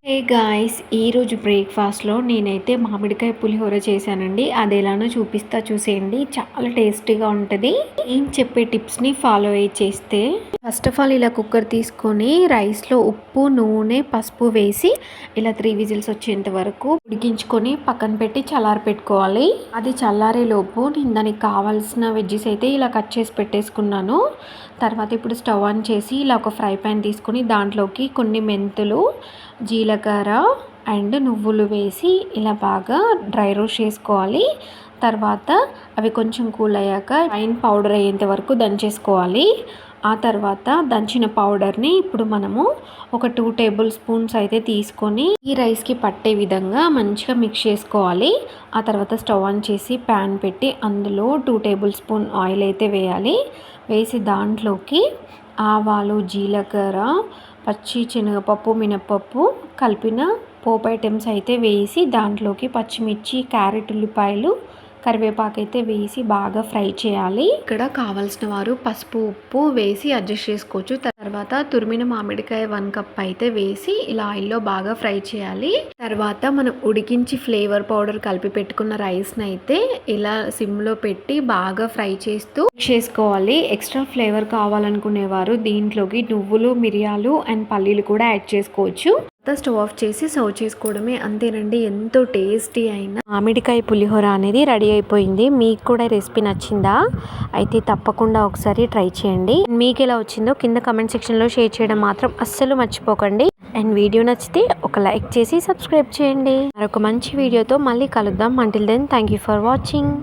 Hey guys, ఈరోజు బ్రేక్ఫాస్ట్లో నేనైతే మామిడికాయ పులిహోర చేశానండి. అది ఎలానో చూపిస్తా, చూసేయండి. చాలా టేస్టీగా ఉంటుంది. నేను చెప్పే టిప్స్ని ఫాలో అయ్యి చేస్తే, ఫస్ట్ ఆఫ్ ఆల్ ఇలా కుక్కర్ తీసుకొని రైస్లో ఉప్పు, నూనె, పసుపు వేసి ఇలా 3 విజిల్స్ వచ్చేంత వరకు ఉడికించుకొని పక్కన పెట్టి చల్లారి పెట్టుకోవాలి. అది చల్లారే లోపు నేను దానికి కావాల్సిన వెజ్జెస్ అయితే ఇలా కట్ చేసి పెట్టేసుకున్నాను. తర్వాత ఇప్పుడు స్టవ్ ఆన్ చేసి ఇలా ఒక ఫ్రై ప్యాన్ తీసుకొని దాంట్లోకి కొన్ని మెంతులు, జీలకర్ర అండ్ నువ్వులు వేసి ఇలా బాగా డ్రై రోస్ట్ చేసుకోవాలి. తర్వాత అవి కొంచెం కూల్ అయ్యాక ఫైన్ పౌడర్ అయ్యేంత వరకు దంచేసుకోవాలి. ఆ తర్వాత దంచిన పౌడర్ని ఇప్పుడు మనము ఒక 2 టేబుల్ స్పూన్స్ అయితే తీసుకొని ఈ రైస్కి పట్టే విధంగా మంచిగా మిక్స్ చేసుకోవాలి. ఆ తర్వాత స్టవ్ ఆన్ చేసి ప్యాన్ పెట్టి అందులో 2 టేబుల్ స్పూన్ ఆయిల్ అయితే వేయాలి. వేసి దాంట్లోకి ఆవాలు, జీలకర్ర, పచ్చి శనగపప్పు, మినప్పప్పు కలిపిన పోపు ఐటమ్స్ అయితే వేసి దాంట్లోకి పచ్చిమిర్చి, క్యారెట్, ఉల్లిపాయలు, కరివేపాకు అయితే వేసి బాగా ఫ్రై చేయాలి. ఇక్కడ కావాల్సిన వారు పసుపు, ఉప్పు వేసి అడ్జస్ట్ చేసుకోవచ్చు. తర్వాత తురిమిన మామిడికాయ 1 కప్ అయితే వేసి ఇలా ఆయిల్లో బాగా ఫ్రై చేయాలి. తర్వాత మనం ఉడికించి ఫ్లేవర్ పౌడర్ కలిపి పెట్టుకున్న రైస్ని అయితే ఇలా సిమ్లో పెట్టి బాగా ఫ్రై చేస్తూ చేసుకోవాలి. ఎక్స్ట్రా ఫ్లేవర్ కావాలనుకునేవారు దీంట్లోకి నువ్వులు, మిరియాలు అండ్ పల్లీలు కూడా యాడ్ చేసుకోవచ్చు. స్టవ్ ఆఫ్ చేసి సర్వ్ చేసుకోవడమే. అంతేనండి, ఎంతో టేస్టీ అయిన మామిడికాయ పులిహోర అనేది రెడీ అయిపోయింది. మీకు కూడా రెసిపీ నచ్చిందా? అయితే తప్పకుండా ఒకసారి ట్రై చేయండి. మీకు ఎలా వచ్చిందో కింద కమెంట్ సెక్షన్లో షేర్ చేయడం మాత్రం అస్సలు మర్చిపోకండి. అండ్ వీడియో నచ్చితే ఒక లైక్ చేసి సబ్స్క్రైబ్ చేయండి. మరొక మంచి వీడియోతో మళ్ళీ కలుద్దాం. Until then thank you for watching.